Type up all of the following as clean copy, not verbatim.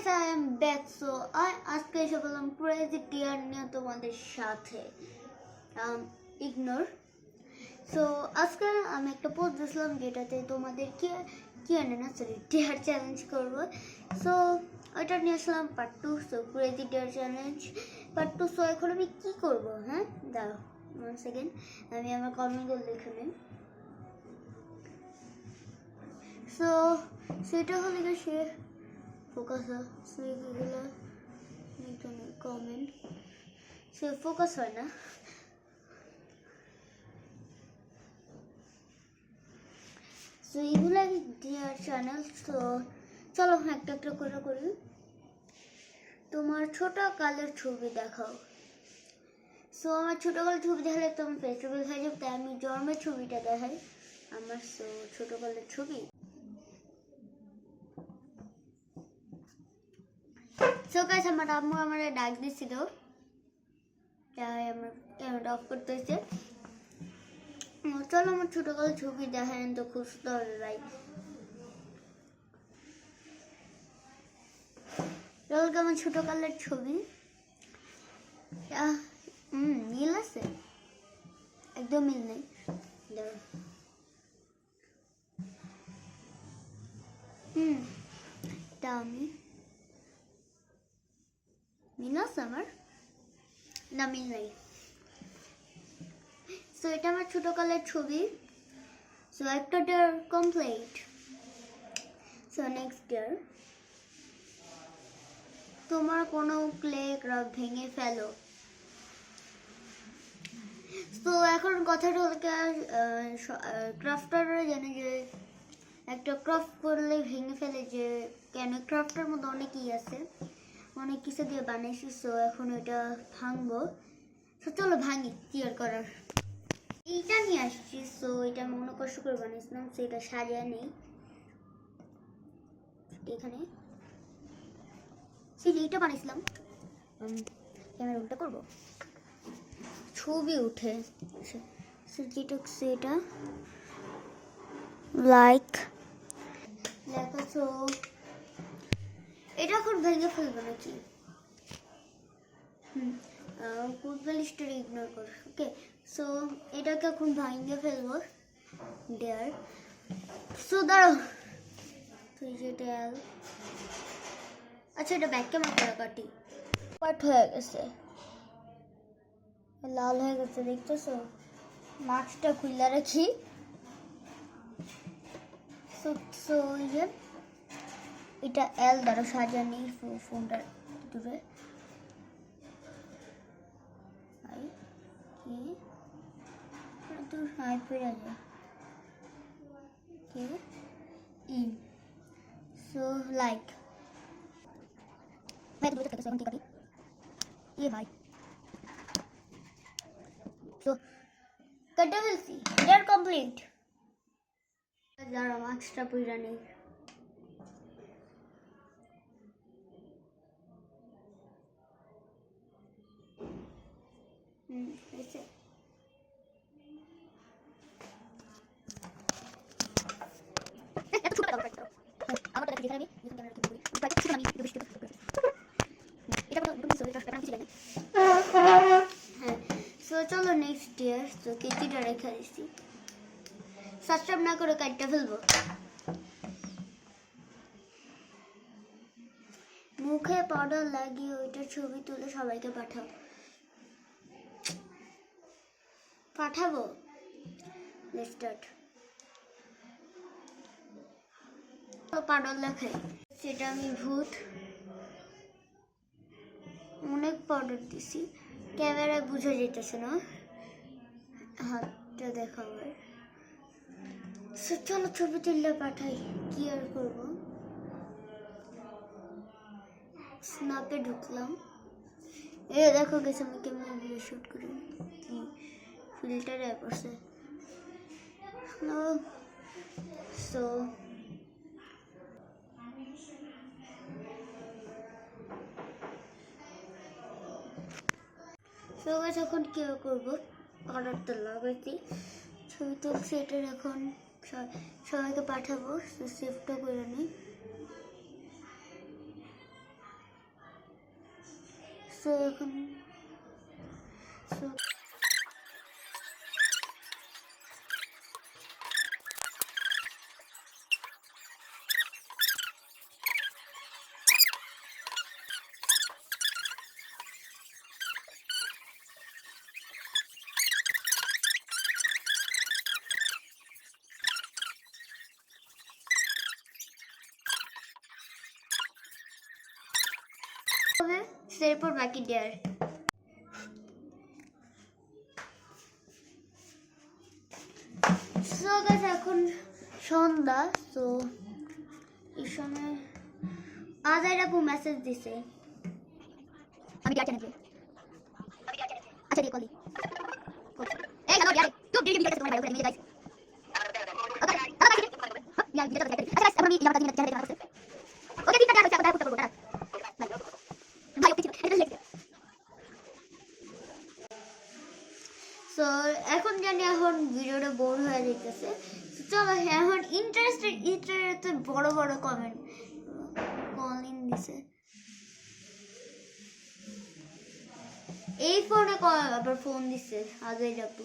guys, I am back. So আজকে এসে বললাম ক্রেজি টিয়ার নিয়ে তোমাদের সাথে ইগনোর। সো আজকে আমি একটা পোস্ট দিয়েছিলাম যেটাতে তোমাদের কি আনে না সরি টিয়ার চ্যালেঞ্জ করবো। সো ওইটা নিয়ে আসলাম পার্ট 2। সো ক্রেজি টিয়ার চ্যালেঞ্জ পার্ট 2। সো এখন আমি কী করবো? হ্যাঁ দাঁড়াও 1 সেকেন্ড, আমি আমার কমেন্টগুলো লিখে নিই। সো সেটা হলে কি সে ফোকাস সেইগুলো কমেন্ট সে ফোকাস হয় না। সো এইগুলো ডিয়ার চ্যানেল। তো চলো একটা একটা করে করি। তোমার ছোটকালের ছবি দেখাও। সো আমার ছোটকালের ছবি দেখালে তোমার ফেস্টিভ্যাল হয়ে যাবে, তাই আমি জন্মের ছবিটা দেখাই আমার। সো ছোটকালের ছবি। সো গাইস, আমার আম্মু আমারে ডাক দিছিল, তাই আমার ক্যামেরা অফ করতে হয়েছে। চলো আমার ছোটকালের ছবি দেখেন তো খুঁজতে হবে ভাই। আমার ছোটকালের ছবি মিল আছে? একদম মিল নেই। তা আমি মিল আছে আমার না মিল নেই। সো এটা আমার ছোটকালের ছবি। সো একটা dare complete. So next dare, তোমার কোনো ক্লে ক্রাফট ভেঙে ফেলো। তো এখন কথাটা হলো ক্রাফটাররা জানে যে একটা ক্রাফট করলে ভেঙে ফেলে, যে কেন ক্রাফটের মধ্যে অনেকই আছে, অনেক কিছু দিয়ে বানিয়েছি। সো এখন এটা ভাঙবো। তো চলো ভাঙি ক্লিয়ার করার। এইটা নিয়ে আসছি। সো এটা আমি মনে কষ্ট করে বানিয়েছিলাম। সো এটা সাজিয়ে নেই এখানে। সেই এইটা বানিয়েছিলাম, ক্যামেরা উল্টা করবো, ছবি উঠে যেটা সেটা লাইক লেখাছো। এটা এখন ভেঙে ফেলবো নাকি? ফুটবল স্টোরি ইগনোর কর। ওকে, সো এটাকে এখন ভেঙে ফেলবো ডেয়ার। সো দাঁড়াও, তুই যেটা আচ্ছা এটা ব্যাক ক্যামেরা কাটি পার্ট হয়ে গেছে, লাল হয়ে গেছে দেখতেছো। মাস্কটা খুলে রাখি। সো এটা এল দ্বারা সাজানি ফোনটা দূরে তোর হাই ফিরে যায় কি ই। সো লাইক ভাই দূরে থেকে এখন কি কাটি এ ভাই। সো কাটা ফেলছি, এটা কমপ্লিট। যারা মাস্কটা পুরা নেই। হয়েছে। চলো নেক্সট ইয়ার। তো কেজিটা রেখে দিচ্ছি, সাবস্ক্রাইব না করে কাটটা ফেলবো। মুখে পাউডার লাগিয়ে ওইটার ছবি তুলে সবাইকে পাঠাবো। Let's start. পাউডার লাগাই, সেটা আমি ভূত অনেক পাউডার দিছি, ক্যামেরায় বুঝা যেতেছে না, হাতটা দেখাবার। চলো ছবি তুললে পাঠাই, কি আর করবো। স্ন্যাপে ঢুকলাম, এ দেখো গেছে আমি ক্যামেরা দিয়ে শুট করি, কি ফিল্টার অ্যাপ আছে। সো গাইস এখন কি করবো, অর্ডার তো লাগাইছি, ছবি তুলছি, এটার এখন সবাইকে পাঠাবো। সেভটা করে নিই। সো এখন সো হবে এরপর বাকি ডেয়ার। সো গাইস এখন সন্ধ্যা। তো এই সময় আজাইর আপু মেসেজ দিছে আমি ডিয়ার চ্যানেলে আচ্ছা দিয়ে কলি এই হ্যালো ডিয়ার তুই ডিয়ার ভিডিও তোমার বাইরে গাইস ওকে ডিয়ার ভিডিও তো আচ্ছা গাইস আমি ইয়ার কাছে চ্যানেলে আছে ওকে ঠিক আছে কথা করব না ভাই ওকে এটা লিখে সো এখন জানি এখন ভিডিওটা বোর হয়ে যাইতেছে। চলো এখন ইন্টারেস্টেড বড় বড় কমেন্ট কলিং দিছে এই ফোনে আবার ফোন দিছে আজই আপু।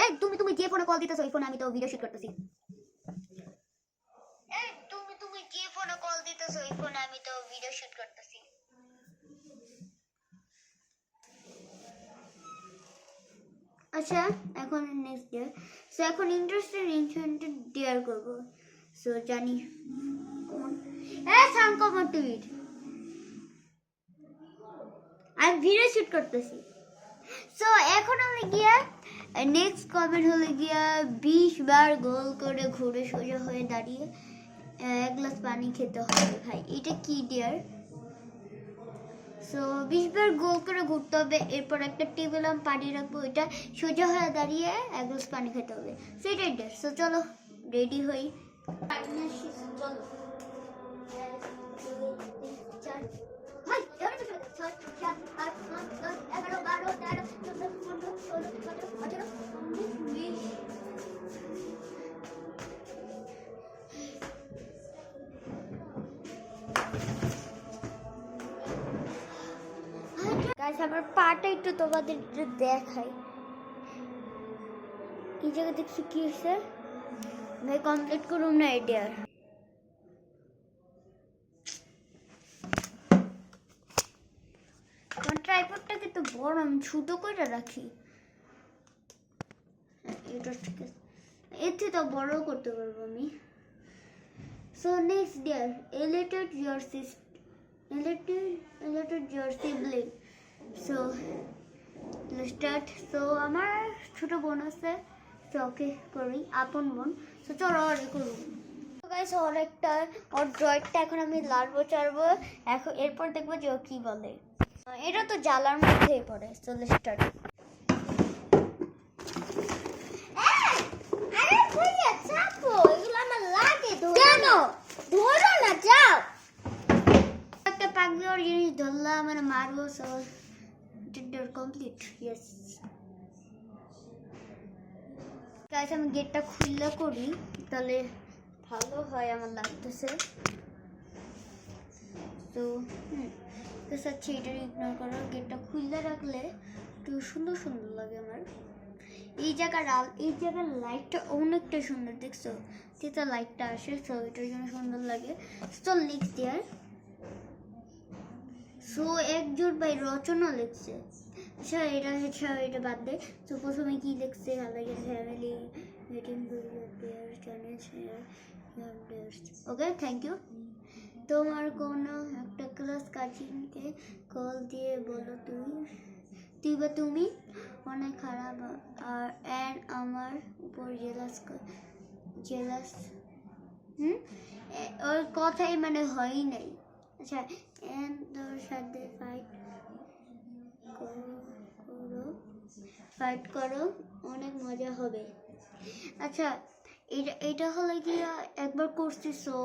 এই তুমি যে ফোনে কল দিতেছো ওই ফোনে আমি তো ভিডিও শুট করতেছি। এই তুমি যে ফোনে কল দিতেছো ওই ফোনে আমি তো ভিডিও শুট করতেছি। আচ্ছা এখন নেক্সট ডে। সো এখন ইন্টারেস্টেড ডিয়ার করব। সো জানি কোন সাউন্ড কমন টুইট আমি ভিডিও শুট করতেছি। সো এখন আমি গিয়া নেক্সট কমেন্ট হলে গিয়া 20 বার গোল করে ঘুরে সোজা হয়ে দাঁড়িয়ে এক গ্লাস পানি খেতে হবে। ভাই এটা কি ডিয়ার? সো 20 বার গোল করে ঘুরতে হবে, এরপর একটা টেবিল আমি পানি রাখবো, এটা সোজা হয়ে দাঁড়িয়ে এক গ্লাস পানি খেতে হবে। সেটাই ডিয়ার। সো চলো রেডি হই। চলো গাইস আমার পাটা একটু তোমাদের একটু দেখাই। এই জায়গা দেখছি কি হয়েছে ভাই কমপ্লিট করুন না এডিয়ার। আমার ট্রাইপডটাকে তো বড় আমি ছোট করে রাখি। এটা ঠিক আছে, এর থেকে তো বড় করতে পারবো আমি। So next dare elected your sibling. So start. So আমার ছোট বোন আছে, তো ওকে করি আপন বোন। সো চলো আর করুন গাইস ওর একটা ওর ড্রয়টা এখন আমি লাড়বো চাড়বো, এখন এরপর দেখবো যে ও কি বলে। এটা তো জ্বালার মধ্যেই পড়ে। So start. আরে কইয়া চাপো এগুলো আমার লাগে কেন ধরো না যাও। একটা পাগলি ওর জিনিস ধরলাম মানে মারবো। So did complete yes guys আমি গেটটা খুললে করি তাহলে ভালো হয় আমার লাগতেছে। তো আচ্ছা এটা ইগনোর করো, গেটটা খুললে রাখলে একটু সুন্দর সুন্দর লাগে আমার। এই জায়গার লাইটটা অনেকটা সুন্দর দেখছো, যেটা লাইটটা আসে তো এটার জন্য সুন্দর লাগে। তো লিখস দেয়ার। সো একজন ভাই রচনা লিখছে। আচ্ছা এটা বাদ দে। তো প্রথমে কি লিখছে family waiting for your prayer channel share okay thank you. তোমার কোনো একটা ক্লাস কাজিনকে কল দিয়ে বলো তুমি অনেক খারাপ আর অ্যান্ড আমার উপর জেলাস ওর কথাই মানে হয়ই নাই। আচ্ছা অ্যান্ড তোর সাথে ফাইট করো অনেক মজা হবে। আচ্ছা এটা হলো গিয়া একবার করছি। সো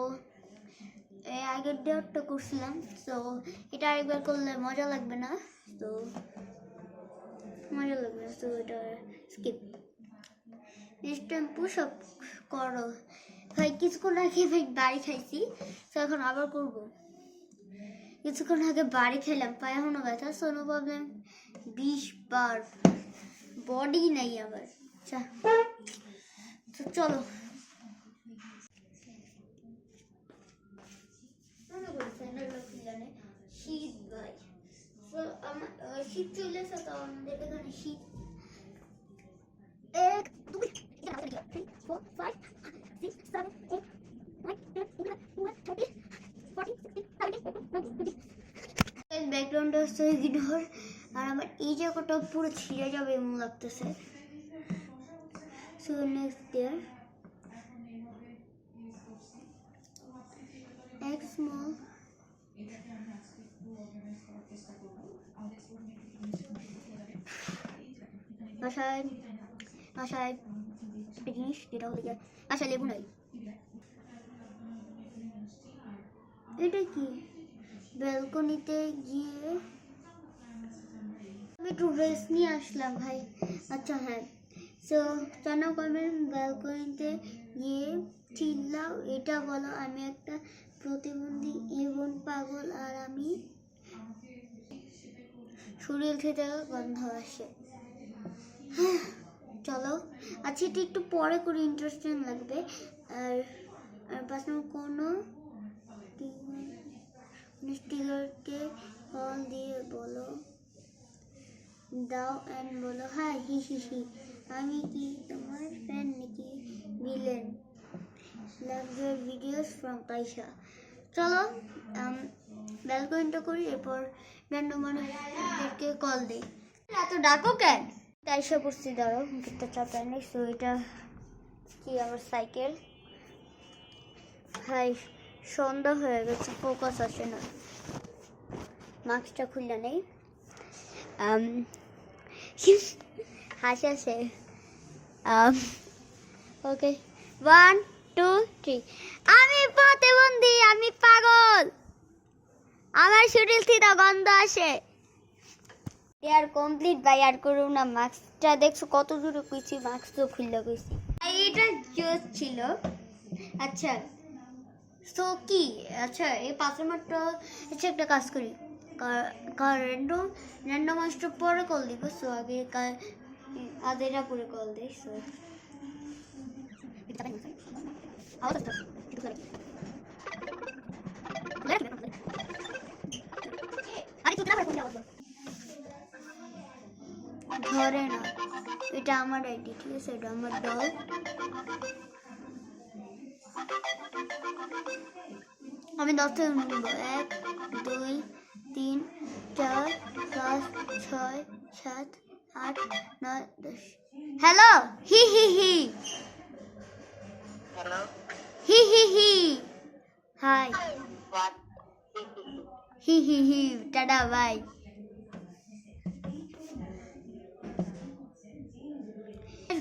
আগের ডেটটা করছিলাম। সো এটা আরেকবার করলে মজা লাগবে না। তো মজা লাগবে না, তো এটা skip. Next time push up করো। ভাই কিছুক্ষণ আগে ভাই বাড়ি খাইছি, তো এখন আবার করবো। কিছুক্ষণ আগে বাড়ি খেলাম, পায়ে এখনো ব্যথা, সো নো প্রবলেম। 20 বার বডি নাই আবার। আচ্ছা তো চলো, শীত ভাই, শীত চলে এসে তো আমাদের এখানে শীত। 1 2 3 4 5 6 7 8 9 10 11 12 13 14 16 17 18 ব্যাকগ্রাউন্ডে হচ্ছে গিটার, আর আমার এই জায়গাটা পুরো ছিঁড়ে যাবে এমন লাগতেছে। সো নেক্সট দেয়ার এক স্মল বাসায় বাসায় একটা জিনিস যেটা হলো গিয়ে বাসায় লেবু নাই। এটা কি? ব্যালকনিতে গিয়ে আমি একটু রেস্ট নিয়ে আসলাম ভাই। আচ্ছা হ্যাঁ, সো কেন করবেন ব্যালকনিতে গিয়ে চিল্লাও, এটা বলো আমি একটা প্রতিবন্ধী এবং পাগল, আর আমি শরীর থেকে গন্ধ আসে। চলো, আচ্ছা এটা একটু পরে করে, ইন্টারেস্টিং লাগবে। আর পাঁচ নম্বর কোনো টিগারকে কল দিয়ে বলো দাও অ্যান্ড বলো হাই হি হি হি, আমি কি তোমার ফ্রেন্ড নাকি villain? Love your videos from Taisha. চলো ব্যালকনিটা করি, এরপর র্যান্ডম মানুষদেরকে কল দিই। এত ডাকো কেন? তাইশা করছি, ধরো গিটটা চাপায় নেই। সো এটা কি আমার সাইকেল। হাই, সন্ধ্যা হয়ে গেছে, ফোকাস আসে না, মাস্কটা খুললে নেই। হাসি আসে। ওকে 1 2 3, আমি প্রতিবন্ধী, আমি পাগল, আমার শরীর থেকে গন্ধ আসে। আর কমপ্লিট ভাই, আর করুন না। মাস্কটা দেখছো কত দূরে কুইছি, মাস্ক তো খুললে কুইছি। এটা জোস ছিল। আচ্ছা তো কি, আচ্ছা এই 5 নম্বরটা হচ্ছে একটা কাজ করি, র্যান্ডম র্যান্ডম মাস্টার পরে কল দিব। সো আগে আদেরা পরে কল দেই। সো ধরে না, এটা আমার আইডি, ঠিক আছে, এটা আমার দল। আমি 10 থেকে নিব, 1 2 3 4 5 6 7 8 9 10। হ্যালো হি হি হি, Hello. হি হি হি, হাই What? হি হি হি, টাটা বাই।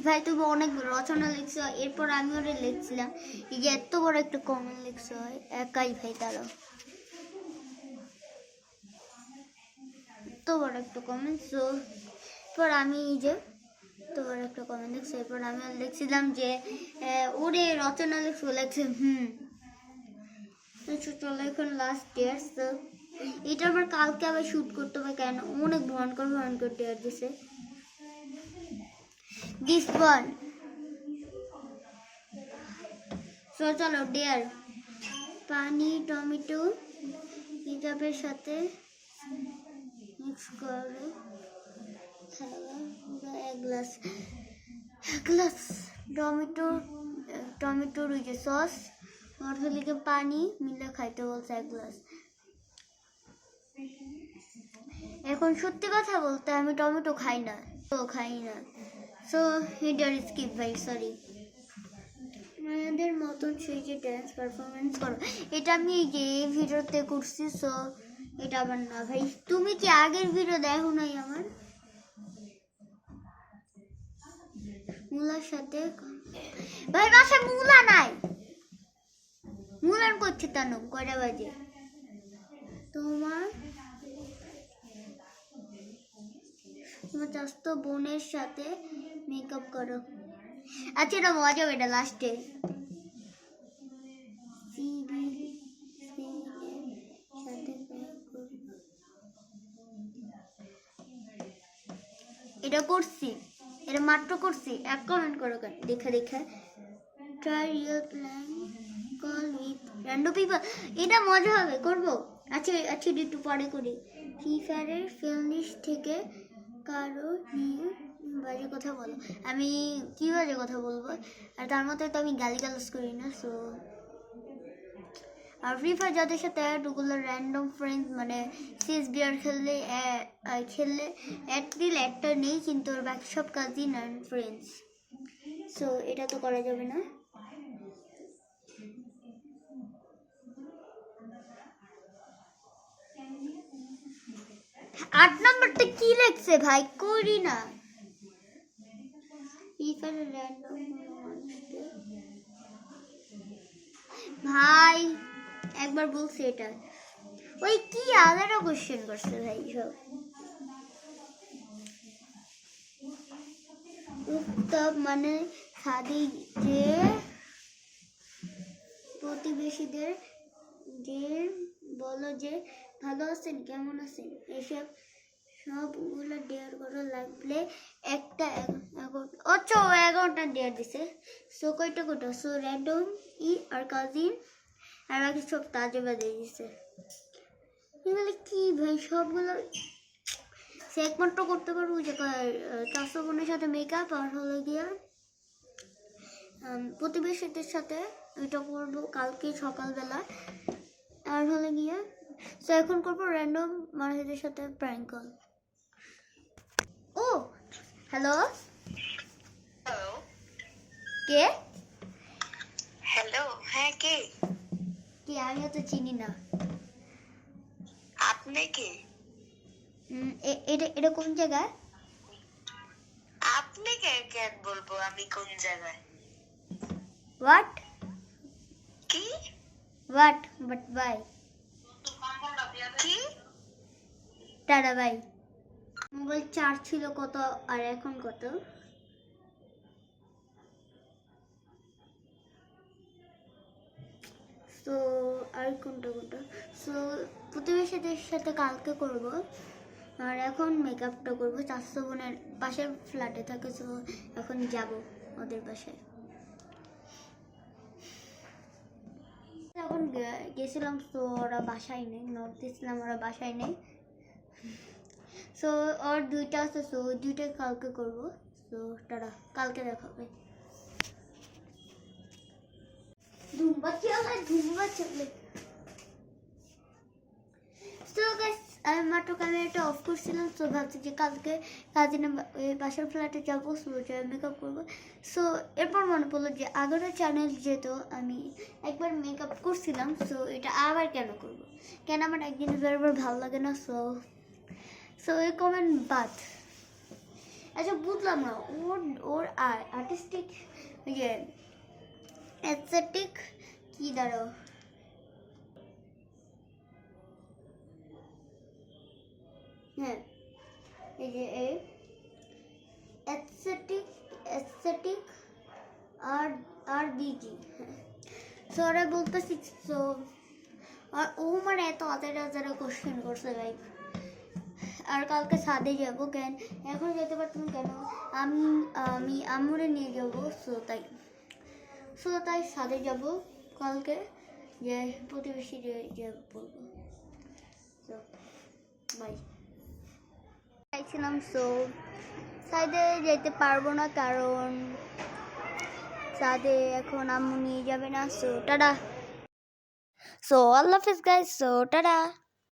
ভাই তুমি অনেক রচনা লিখছো, এরপর আমি ওটা লিখছিলাম, এই যে এত বড় একটা কমেন্ট লিখছো একাই ভাই, তারা এত বড় একটা কমেন্ট। সো এরপর আমি এই যে এত বড় একটা কমেন্ট লিখছি, এরপর আমি লিখছিলাম যে ওরে রচনা লিখছে চলো এখন লাস্ট ডেয়ার। তো এটা আবার কালকে আবার শ্যুট করতে হবে, কেন অনেক ভয়ঙ্কর ডেয়ার দিছে। দিস ওয়ান, সো চলো ডেয়ার, পানি টমেটো হিজাবের সাথে মিক্স করে খাওয়া, এক গ্লাস টমেটোর ওই যে সস আর হলিকে পানি মিলে খাইতে বলছে 1 গ্লাস। এখন সত্যি কথা বলতে আমি টমেটো খাই না, সো হিডার স্কিপ ভাই, সরি। মায়াদের মতন সেই যে ড্যান্স পারফরমেন্স করো, এটা আমি যে ভিডিওতে করছি। সো এটা আবার না ভাই, তুমি কি আগের ভিডিও দেখো নাই আমার? মুলার সাথে ভাই, বাসায় মুলা নাই, মুলার করছে তানো কয়টা বাজে? তোমার চাস্ত বোনের সাথে মেকআপ করো। আচ্ছা এটা মজা, এটা লাস্টে সাথে এটা করছি, এটা মাত্র করছি। এক কমেন্ট করো কেন? দেখা try real plan call with random people. এটা মজা হবে, করবো। আচ্ছা একটু পরে করি। ফ্রি ফায়ারের ফিল্ম লিস্ট থেকে কারো নিয়ে বাজে কথা বলো। আমি কি বাজে কথা বলবো? আর তার মধ্যে তো আমি গালিগালাজ করি না। সো আর ফ্রি ফায়ার যাদের সাথে ওগুলো র্যান্ডম ফ্রেন্ডস, মানে CS:GO খেললে অ্যাড দিলে একটা নেই, কিন্তু ওর বাকি সব কাজিন অ্যান্ড ফ্রেন্ডস। সো এটা তো করা যাবে না। আট নম্বরটা কি লেখছে ভাই? করি না। ভাই একবার বলছি এটা, ওই কি আলাদা কোশ্চেন করছে ভাই সব। উত্তপ মানে সাদি যে প্রতিবেশীদের যে বলো যে ভালো আছেন, কেমন আছেন, এসব সবগুলো ডেয়ার করা লাগলে একটা 11টা ডেয়ার দিছে। সো কয়টা? সো র্যান্ডম আর কাজিন আর বাকি সব তাজে বাজে দিছে। এগুলো কি ভাই? সবগুলো সে একমাত্র করতে পারবো যে চাষো বোনের সাথে মেকআপ, আর হলো গিয়া প্রতিবেশীদের সাথে ওইটা করবো কালকে সকালবেলা, আর হলো গিয়া তো এখন করবো র্যান্ডম মানুষদের সাথে প্র্যাঙ্ক কল। ও হ্যালো, কে? হ্যালো, হ্যাঁ কে? কি? আমিও তো চিনি না। আপনি কে? এটা কোন জায়গায়? আপনি কে কেন বলবো আমি কোন জায়গায়? হোয়াট কি? বাট বাই কি? Tata bye. মোবাইল চার্জ ছিল কত আর এখন কত? তো আর কোনটা? সো প্রতিবেশীদের সাথে কালকে করব, আর এখন মেকআপটা করবো। চারশো বোনের পাশের ফ্ল্যাটে থাকে, সো এখন যাব ওদের বাসায়। এখন গেছিলাম, তো ওরা বাসায় নেই। নক দিয়েছিলাম, ওরা বাসায় নেই। সো ওর দুইটা আছে, সো দুইটাই কালকে করবো। সো টাটা, কালকে দেখা হবে। ধুমবা চলে। তো গাইস আমি মাত্র ক্যামেরাটা অফ করছিলাম। তো ভাবছি যে কালকে কাজিনের বাসার ফ্ল্যাটে যাবো, সো মেকআপ করবো। সো এরপর মনে পড়লো যে আগের চ্যানেল যেহেতু আমি একবার মেকআপ করছিলাম, সো এটা আবার কেন করবো? কেন আমার একদিন বারবার ভালো লাগে না। সো এই কমেন্ট বাদ। আচ্ছা বুঝলাম না, ওর আর্টিস্টিক ইয়ে অ্যাস্থেটিক কি দাঁড়াও, হ্যাঁ এই যে অ্যাস্থেটিক আর বিজি। সো ওরা বলতেছি। সো আর ও মানে এত হাজার কোশ্চেন করছে ভাই। আর কালকে ছাদে যাবো। কেন এখন যেতে পারতাম, কেন আমি আম্মুরে নিয়ে যাবো। সো তাই ছাদে যাবো কালকে, যে প্রতিবেশী যে বলবো। তো বাই। চাইছিলাম, সো ছাদে যেতে পারবো না, কারণ ছাদে এখন আম্মু নিয়ে যাবে না। So tata. সো আল্লাহ হাফেজ গাইস। So tata.